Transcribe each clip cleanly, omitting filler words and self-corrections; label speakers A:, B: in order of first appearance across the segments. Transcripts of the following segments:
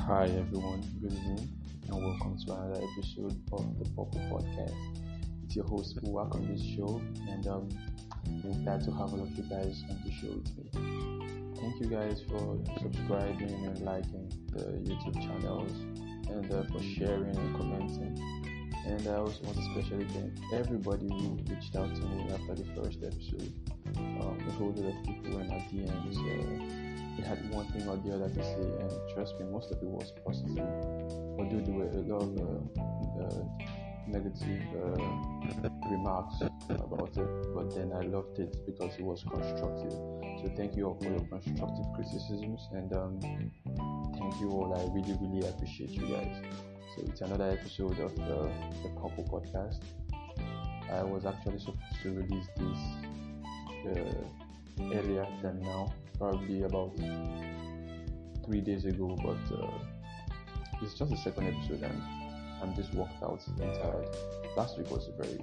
A: Hi everyone, good evening and welcome to another episode of the Purple Podcast. It's your host Uwak on this show and I'm glad to have all of you guys on the show with me. Thank you guys for subscribing and liking the YouTube channels and for sharing and commenting. And I also want to especially thank everybody who reached out to me after the first episode. A whole lot of people were in my DMs. They had one thing or the other to say, and trust me, most of it was positive. Although there were a lot of negative remarks about it, but then I loved it because it was constructive. So thank you all for your constructive criticisms, and thank you all. I really, really appreciate you guys. So it's another episode of the Purple Podcast. I was actually supposed to release this earlier than now, probably about 3 days ago, but it's just the second episode and I'm just worked out and tired. Last week was a very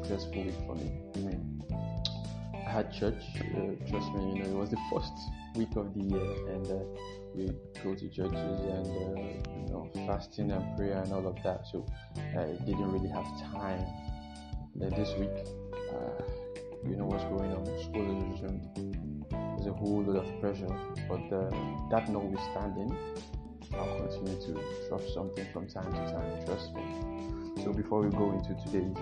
A: stressful week for me. I had church, trust me, it was the first week of the year, and we go to churches and fasting and prayer and all of that, so I didn't really have time. Then this week, what's going on, school is resumed. There's a whole lot of pressure, but that notwithstanding, I'll continue to drop something from time to time, trust me. So before we go into today's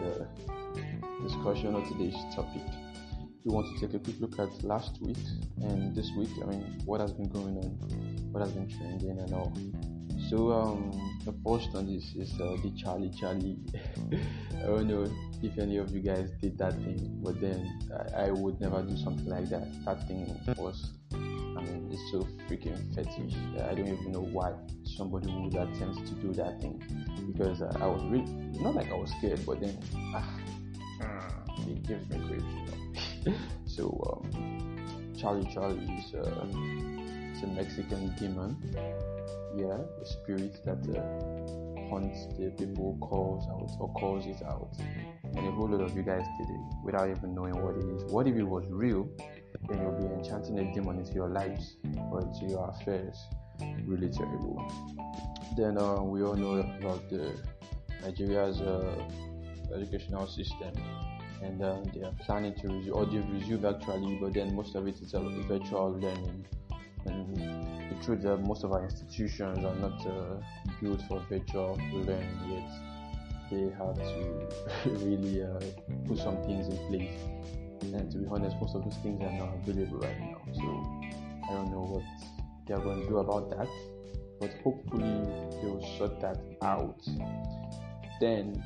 A: discussion or today's topic, we want to take a quick look at last week and this week. What has been going on, what has been trending and all. So the post on this is the Charlie. I don't know if any of you guys did that thing, but then I would never do something like that. That thing was, it's so freaking fetish. I don't even know why somebody would attempt to do that thing, because I was really, not like I was scared, but then it gives me grief, So Charlie is it's a Mexican demon. Yeah, a spirit that haunts the people, calls it out, and a whole lot of you guys did it without even knowing what it is. What if it was real? Then you'll be enchanting a demon into your lives or into your affairs. Really terrible. Then we all know about Nigeria's educational system, and they are planning to resume, or they've resumed actually, but then most of it is virtual learning. And the truth that most of our institutions are not built for virtual learning yet. They have to really put some things in place. And to be honest, most of those things are not available right now. So I don't know what they are going to do about that. But hopefully they will sort that out. Then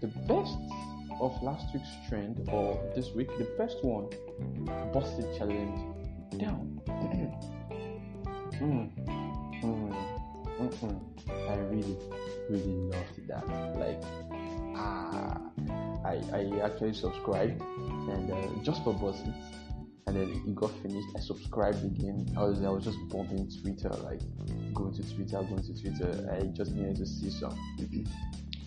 A: the best of last week's trend, or this week, the best one, Busted Challenge. Down. I really, really loved that. I actually subscribed and just for buzzing, and then it got finished. I subscribed again. I was just bombing Twitter, going to Twitter. I just needed to see some. You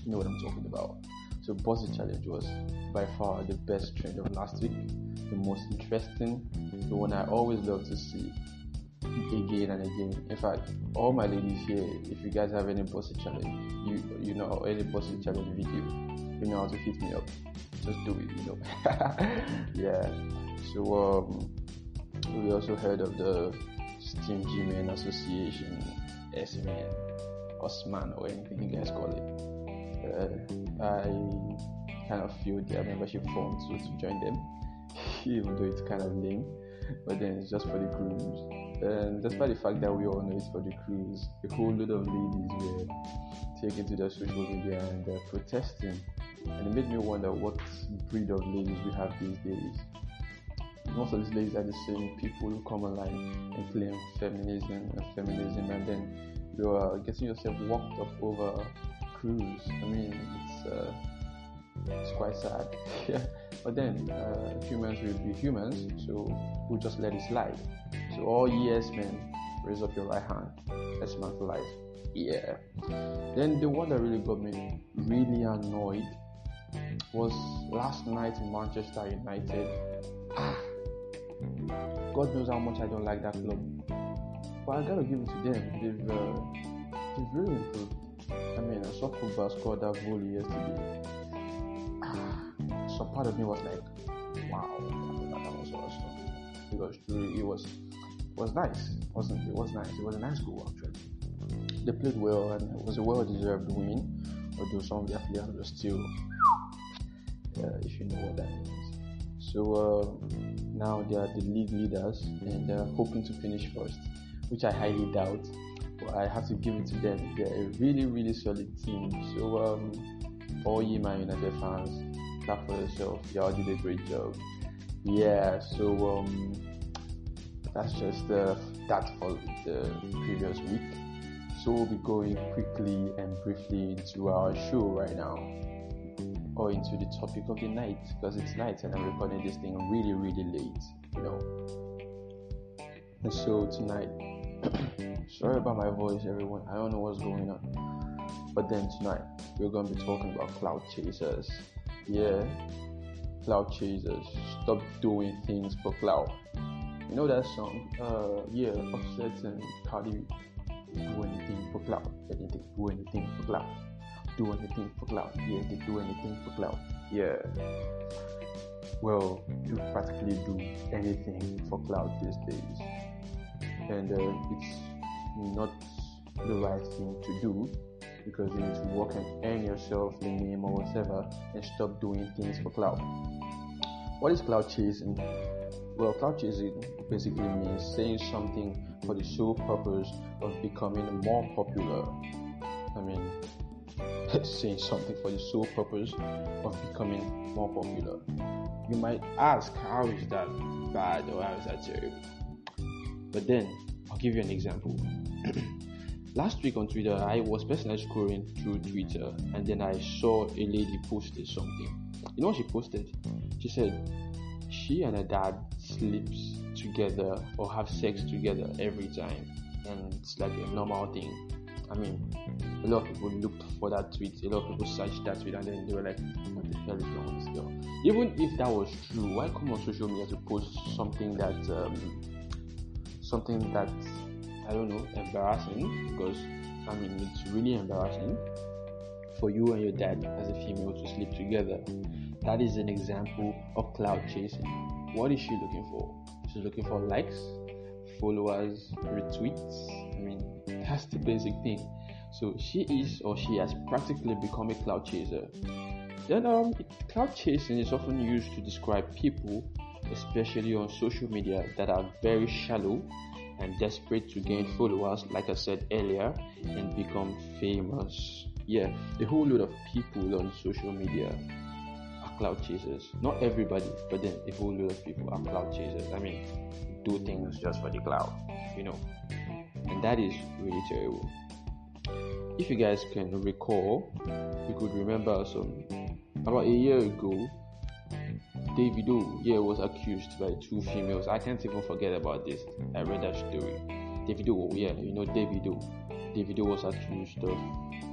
A: know what I'm talking about. So Buzzing Challenge was by far the best trend of last week, the most interesting, the one I always love to see again and again. In fact, all my ladies here, if you guys have any Buzzing Challenge, you know any Buzzing Challenge video, you know how to hit me up. Just do it, Yeah. So we also heard of the Steam G-Man Association, S-Man, Osman, or anything you guys call it. I kind of feel their membership form to join them, even though it's kind of lame, but then it's just for the cruise. And despite the fact that we all know it's for the cruise, a whole lot of ladies were taken to their social media and protesting, and it made me wonder what breed of ladies we have these days. Most of these ladies are the same people who come online and claim feminism, and then you are getting yourself worked up over cruise. It's quite sad. Yeah. But then humans will be humans, so we'll just let it slide. So all yes men, raise up your right hand. Yes man for life. Yeah. Then the one that really got me really annoyed was last night in Manchester United. God knows how much I don't like that club, but I gotta give it to them. he's really improved. I mean, I saw Pogba score that volley yesterday. Some part of me was like, wow, that was awesome. Because truly, it was nice, wasn't it? It was nice. It was a nice goal actually. They played well, and it was a well-deserved win. Although some of their players were still, if you know what that means. So now they are the league leaders, and they're hoping to finish first, which I highly doubt. But I have to give it to them. They're a really, really solid team. So all you Man United fans, clap for yourself. Y'all did a great job. Yeah. So that's just that for the previous week. So we'll be going quickly and briefly into our show right now, or into the topic of the night, because it's night and I'm recording this thing really, really late, you know. And so tonight, sorry about my voice, everyone. I don't know what's going on. But then tonight, we're going to be talking about Clout Chasers. Yeah, Clout Chasers. Stop doing things for clout. You know that song? Yeah, Offset and Cardi. Do anything for clout. Anything. Do anything for clout. Do anything for clout. Yeah, they do anything for clout. Yeah. Well, you practically do anything for clout these days. And it's not the right thing to do, because you need to work and earn yourself the name or whatever, and stop doing things for clout. What is clout chasing? Well, clout chasing basically means saying something for the sole purpose of becoming more popular. I mean, saying something for the sole purpose of becoming more popular. You might ask, how is that bad or how is that terrible? But then, I'll give you an example. Last week on Twitter, I was personally scrolling through Twitter, and then I saw a lady posted something. You know what she posted? She said she and her dad sleeps together or have sex together every time, and it's like a normal thing. I mean, a lot of people looked for that tweet, a lot of people searched that tweet, and then they were like, what the hell is wrong with this girl? Even if that was true, why come on social media to post something that I don't know, embarrassing? Because I mean, it's really embarrassing for you and your dad as a female to sleep together. That is an example of clout chasing. What is she looking for? She's looking for likes, followers, retweets. I mean, that's the basic thing. So she has practically become a clout chaser. Then clout chasing is often used to describe people, especially on social media, that are very shallow and desperate to gain followers, like I said earlier, and become famous. Yeah, a whole lot of people on social media are clout chasers. Not everybody, but then a whole lot of people are clout chasers. I mean, do things just for the clout, you know. And that is really terrible. If you guys can recall, you could remember about a year ago, Davido was accused by two females. I can't even forget about this. I read that story. Davido was accused of,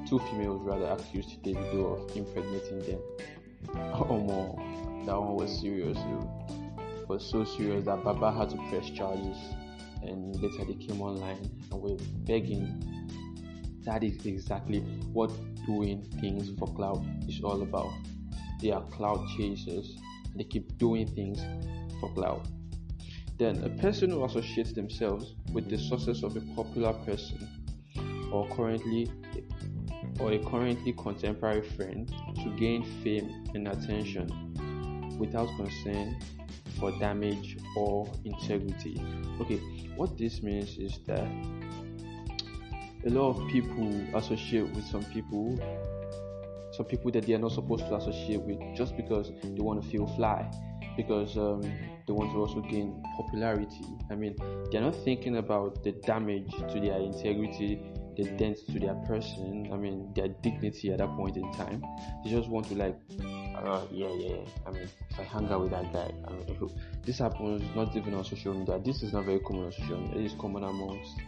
A: two females rather accused Davido of impregnating them. Oh more, that one was serious. It was so serious that Baba had to press charges, and later they came online and were begging. That is exactly what doing things for clout is all about. They are clout chasers. They keep doing things for clout. Then a person who associates themselves with the success of a popular person or a currently contemporary friend to gain fame and attention without concern for damage or integrity. Okay, what this means is that a lot of people associate with some people that they are not supposed to associate with, just because they want to feel fly, because they want to also gain popularity. I mean, they're not thinking about the damage to their integrity, the dent to their person, I mean, their dignity at that point in time. They just want to I mean, if I hang out with that guy, I mean, this happens not even on social media. This is not very common on social media. It is common amongst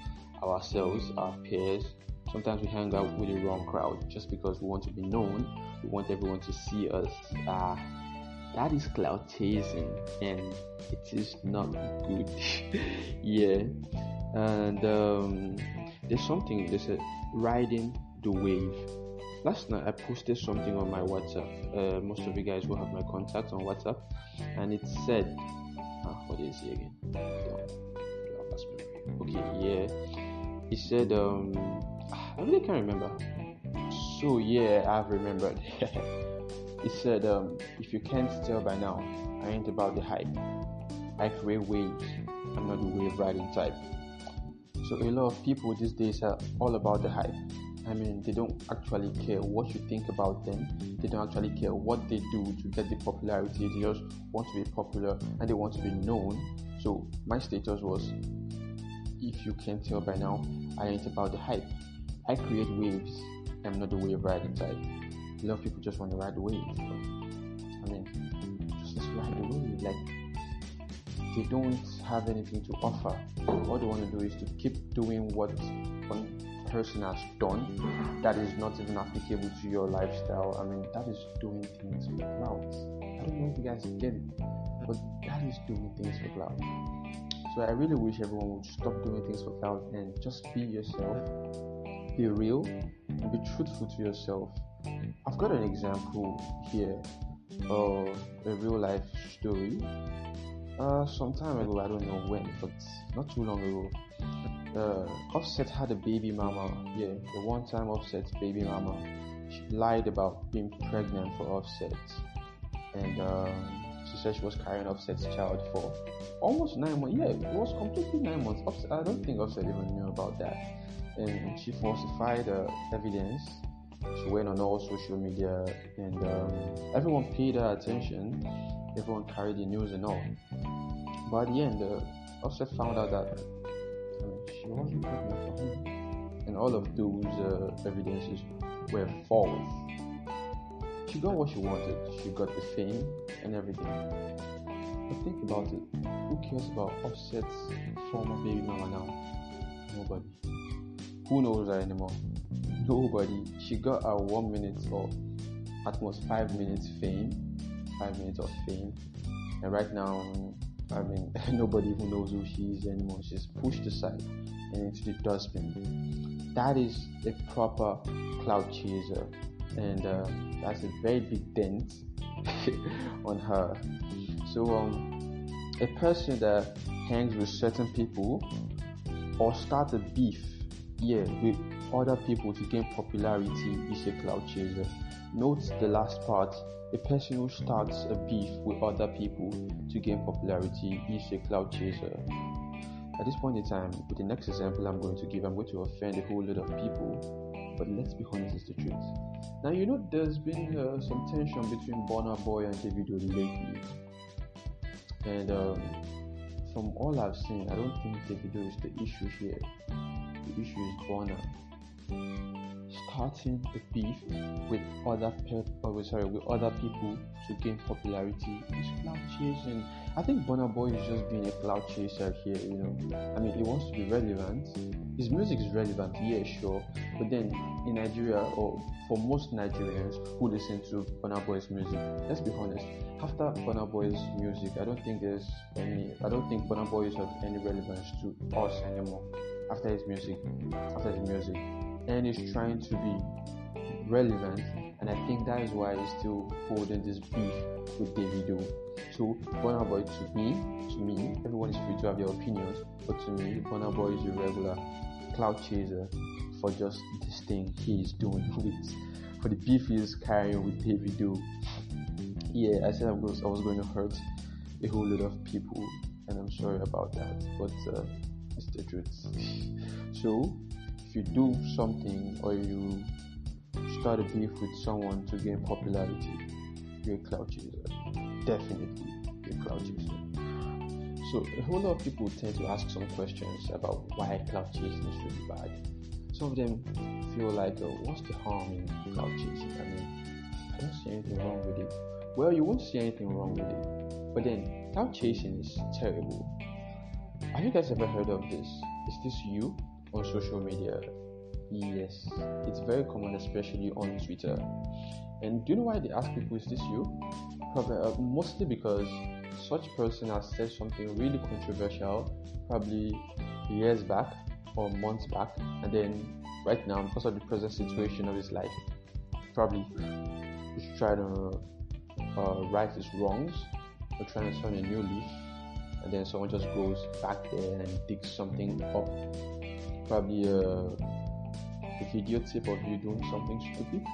A: ourselves, our peers. Sometimes we hang out with the wrong crowd just because we want to be known. We want everyone to see us. That is clout chasing, and it is not good. Yeah, and there's a riding the wave. Last night I posted something on my WhatsApp. Most of you guys will have my contacts on WhatsApp, and it said, what is it again? Okay, yeah. It said, I really can't remember. So yeah, I've remembered. It said, if you can't tell by now, I ain't about the hype. I create waves. I'm not the wave riding type. So a lot of people these days are all about the hype. I mean, they don't actually care what you think about them. They don't actually care what they do to get the popularity. They just want to be popular and they want to be known. So my status was, if you can't tell by now, I ain't about the hype. I create waves. I'm not the wave riding type. A lot of people just want to ride the wave. But, I mean, just ride the wave. Like, they don't have anything to offer. All they want to do is to keep doing what one person has done that is not even applicable to your lifestyle. I mean, that is doing things for clout. I don't know if you guys get it, but that is doing things for clout. So I really wish everyone would stop doing things for clout and just be yourself, be real, and be truthful to yourself. I've got an example here of a real life story. Some time ago, I don't know when, but not too long ago, Offset had a baby mama. Yeah, the one time Offset's baby mama, she lied about being pregnant for Offset, and she said she was carrying Offset's child for almost 9 months. Yeah, it was completely 9 months. I don't think Offset even knew about that, and she falsified evidence. She went on all social media, and everyone paid her attention. Everyone carried the news and all. But at the end, Offset found out that she wasn't pregnant for him, and all of those evidences were false. She got what she wanted. She got the fame and everything. But think about it. Who cares about Offset's former baby mama now? Nobody. Who knows her anymore? Nobody. She got her 1 minute or at most 5 minutes fame. 5 minutes of fame. And right now, I mean, nobody who knows who she is anymore. She's pushed aside and into the dustbin. That is a proper clout chaser, and that's a very big dent on her. So, a person that hangs with certain people or start a beef, with other people to gain popularity is a clout chaser. Note the last part. A person who starts a beef with other people to gain popularity is a clout chaser. At this point in time, with the next example I'm going to give, I'm going to offend a whole lot of people, but let's be honest, it's the truth. Now, there's been some tension between Burna Boy and Davido lately, and from all I've seen, I don't think Davido is the issue here. The issue is Burna starting a beef with other people to gain popularity is clout chasing. I think Burna Boy is just being a clout chaser here. I mean, he wants to be relevant. His music is relevant, yeah, sure. But then in Nigeria, or for most Nigerians who listen to Burna Boy's music, let's be honest. After Burna Boy's music, I don't think Burna Boy is of any relevance to us anymore. After his music. And he's trying to be relevant, and I think that is why he's still holding this beef with Davido. So Burna Boy, to me, everyone is free to have their opinions, but to me, Burna Boy is a regular clout chaser for just this thing he is doing for the beef he is carrying with Davido. Yeah, I said I was going to hurt a whole lot of people, and I'm sorry about that, but it's the truth. So if you do something or you start a beef with someone to gain popularity, you're a clout chaser. Definitely, you're a clout chaser. So a whole lot of people tend to ask some questions about why clout chasing is really bad. Some of them feel like, what's the harm in clout chasing? I mean, I don't see anything wrong with it. Well, you won't see anything wrong with it. But then, clout chasing is terrible. Have you guys ever heard of this? Is this you? On social media? Yes, it's very common, especially on Twitter. And do you know why they ask people, is this you? Probably mostly because such person has said something really controversial, probably years back or months back, and then right now, because of the present situation of his life, probably he's trying to right his wrongs or trying to turn a new leaf, and then someone just goes back there and digs something up, probably a videotape of you doing something stupid,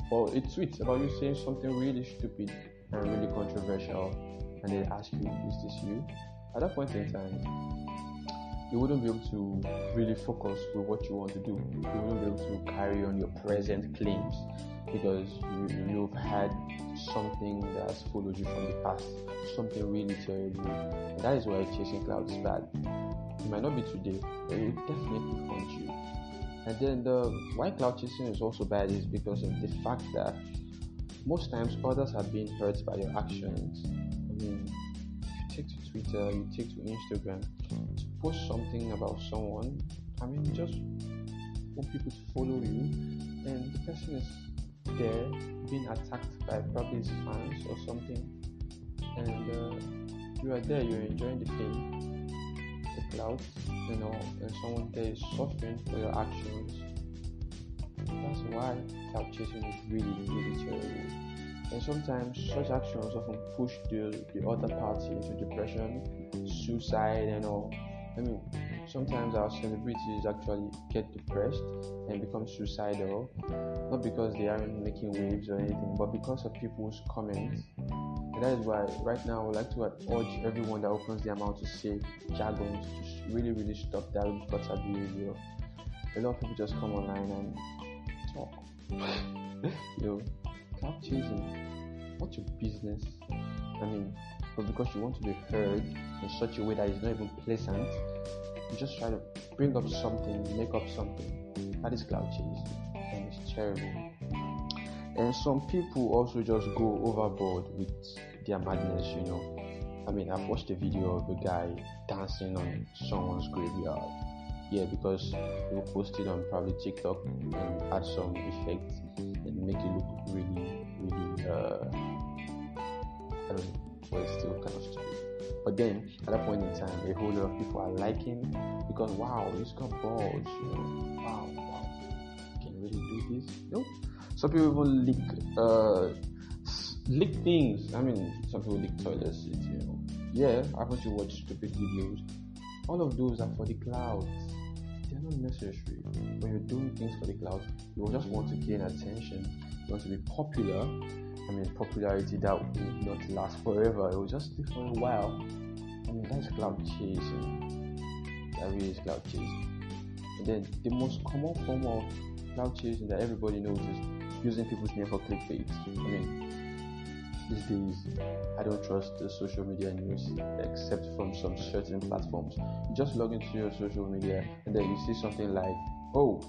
A: or a tweet about you saying something really stupid and really controversial, and they ask you, is this you? At that point in time, you wouldn't be able to really focus with what you want to do. You wouldn't be able to carry on your present claims because you've had something that has followed you from the past, something really terrible. And that is why chasing clout is bad. It might not be today, but it will definitely haunt you. And then why clout chasing is also bad is because of the fact that most times others are being hurt by your actions. I mean, if you take to Twitter, you take to Instagram, to post something about someone, I mean, you just want people to follow you, and the person is there being attacked by probably his fans or something, and you are there, you're enjoying the fame, the clout, and someone there is suffering for your actions. That's why clout chasing is really, really terrible. And sometimes such actions often push the other party into depression, suicide, and all. I mean, sometimes our celebrities actually get depressed and become suicidal, not because they aren't making waves or anything, but because of people's comments. And that is why right now I would like to urge everyone that opens their mouth to say jargons to really, really stop that gutter behavior. A lot of people just come online and talk. Clout chasing, what's your business? I mean, but because you want to be heard in such a way that is not even pleasant, you just try to bring up something, make up something. That is clout chasing, and it's terrible. And some people also just go overboard with their madness, I mean, I've watched a video of a guy dancing on someone's graveyard. Yeah, because he will post it on probably TikTok and add some effects and make it look really, really, I don't know, but it's still kind of stupid. But then, at that point in time, a whole lot of people are liking because, wow, he's got balls, wow, can you really do this? Some people even leak things. I mean, some people leak toilet seats, Yeah, I want to watch stupid videos. All of those are for the clout. They're not necessary. When you're doing things for the clout, you just want to gain attention. You want to be popular. I mean, popularity that will not last forever. It will just stay for a while. I mean, that's clout chasing. That really is clout chasing. And then the most common form of clout chasing that everybody knows is using people's name for clickbait. I mean, these days, I don't trust the social media news except from some certain platforms. You just log into your social media and then you see something like, oh,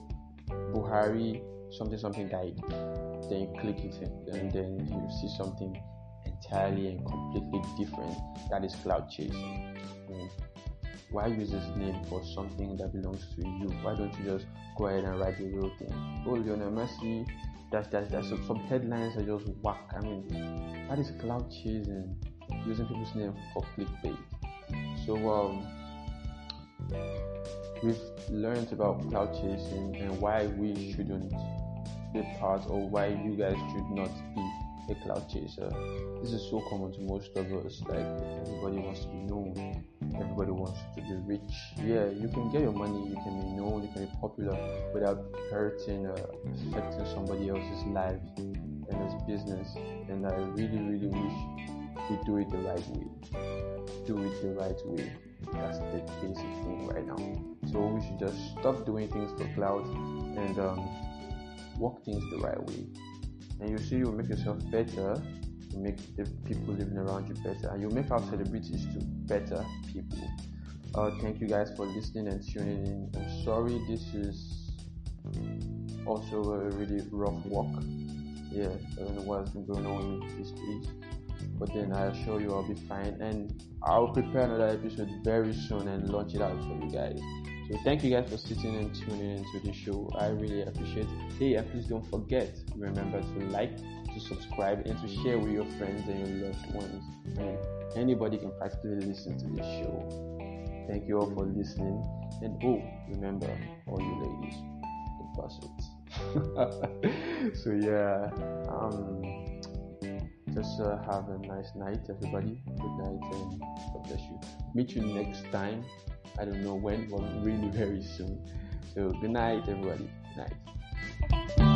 A: Buhari, something died. Then you click it and then you see something entirely and completely different. That is clout chasing. I mean, why use his name for something that belongs to you? Why don't you just go ahead and write the real thing? Oh, Lionel Messi, that's some headlines are just whack. I mean, that is clout chasing, using people's name for clickbait. So we've learned about clout chasing and why we shouldn't be part, or why you guys should not be a clout chaser. This is so common to most of us. Like, everybody wants to be known, everybody wants to be rich. Yeah, you can get your money, you can be known, you can be popular without hurting or affecting somebody else's lives and his business. And I really, really wish we do it the right way. Do it the right way. That's the basic thing right now. So we should just stop doing things for clout and work things the right way. And you see, you'll make yourself better, you make the people living around you better, and you'll make our celebrities to better people. Thank you guys for listening and tuning in. I'm sorry this is also a really rough walk. Yeah, I don't know what's been going on with these days, but then I assure you I'll be fine, and I'll prepare another episode very soon and launch it out for you guys. So thank you guys for sitting and tuning into the show. I really appreciate it. Hey, and please don't forget, remember to like, to subscribe, and to share with your friends and your loved ones. And anybody can practically listen to this show. Thank you all for listening. And remember, all you ladies, the pursuits. So yeah, just have a nice night, everybody. Good night, and God bless you. Meet you next time. I don't know when, but really very soon. So good night, everybody. Good night.